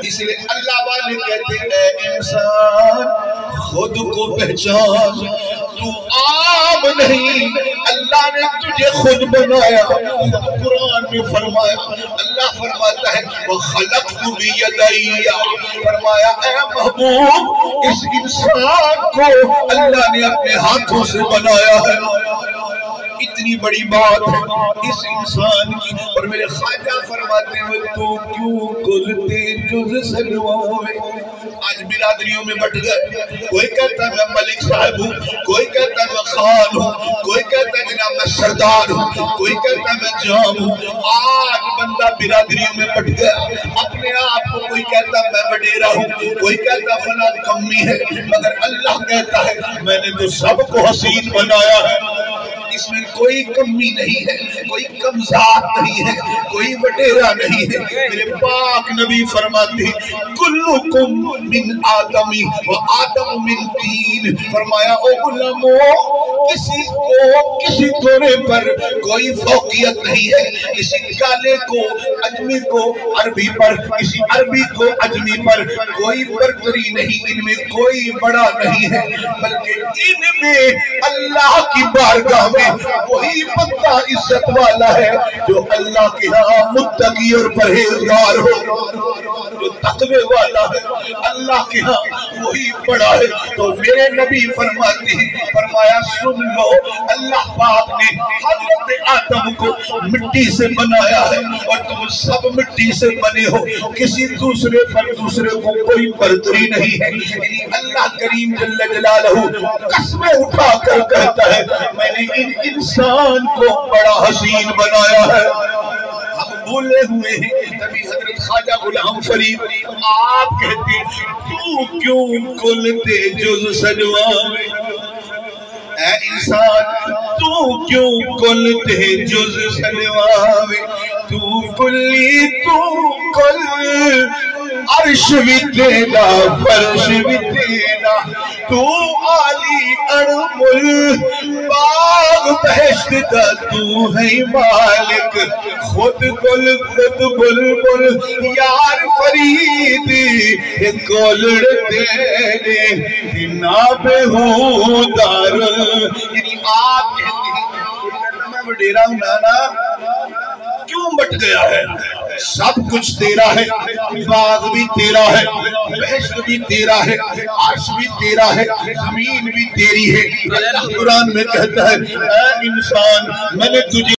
اس لئے اللہ والے کہتے ہیں اے انسان خود کو پہچان، تو عام نہیں، اللہ نے تجھے خود بنایا۔ قرآن میں فرمایا، اللہ فرماتا ہے وَخَلَقْتُ بِيَدَيَّ، فرمایا اے محبوب اس انسان کو اللہ نے اپنے ہاتھوں سے بنایا ہے۔ اتنی بڑی بات ہے اس انسان کی، اور میرے خواجہ فرماتے ہیں تو کیوں کلتے جز سلوائے۔ آج برادریوں میں بٹ گئے، کوئی کہتا ہے میں ملک صاحب ہوں، کوئی کہتا ہے میں خان ہوں، کوئی کہتا ہے جناب میں سردار ہوں، کوئی کہتا ہے میں جام ہوں۔ آج بندہ برادریوں میں بٹ گیا، اپنے آپ کو کوئی کہتا ہے میں وڈیرا ہوں، کوئی کہتا ہے فلاں کمی ہے، مگر اللہ کہتا ہے میں نے تو سب کو حسین بنایا ہے۔ اس میں کوئی کمی نہیں ہے، کوئی کمزات نہیں ہے، کوئی وڈیرا نہیں ہے۔ میرے پاک نبی فرماتے ہیں کلکم من آدمی و آدم من تین، فرمایا او علماء کسی کو کسی طورے پر کوئی فوقیت نہیں ہے، کسی کالے کو اجمی کو عربی پر، کسی عربی کو اجمی پر کوئی برتری نہیں، ان میں کوئی بڑا نہیں ہے، بلکہ ان میں اللہ کی بارگاہ میں وہی بندہ عزت والا ہے جو اللہ کے ہاں متقی اور پرہیزگار ہو، جو تقوی والا ہے، اللہ کے ہاں وہی بڑا ہے۔ تو میرے نبی فرماتے ہیں، فرمایا سن لو اللہ پاک نے حضرت آدم کو مٹی سے بنایا ہے اور تم سب مٹی سے بنے ہو، کسی دوسرے پر دوسرے کو کوئی برتری نہیں ہے۔ یعنی اللہ کریم جل جلالہ قسمیں اٹھا کر کہتا ہے میں نے ان انسان کو بڑا حسین بنایا ہے۔ ہم بھولے ہوئے ہیں، تبھی حضرت خواجہ غلام فرید آپ کہتے تو کیوں کلتے جز سجوائے، اے انسان تو کیوں کلتے جز سجوائے، تو کلی تو کل عرش بھی تیرا فرش بھی تیرا، تو عالی ارمل باغ بہشت دا تو ہے مالک، خود گل خود بلبل یار فریدی کولڑ تیرے ناب ہوں دار۔ یعنی آپ کہتے ہیں میں وڈیرا ہوں نانا کیوں بٹ گیا ہے، سب کچھ تیرا ہے، باغ بھی تیرا ہے، بہشت بھی تیرا ہے، عرش بھی تیرا ہے، زمین بھی تیری ہے۔ اللہ قرآن میں کہتا ہے اے انسان میں نے تجھے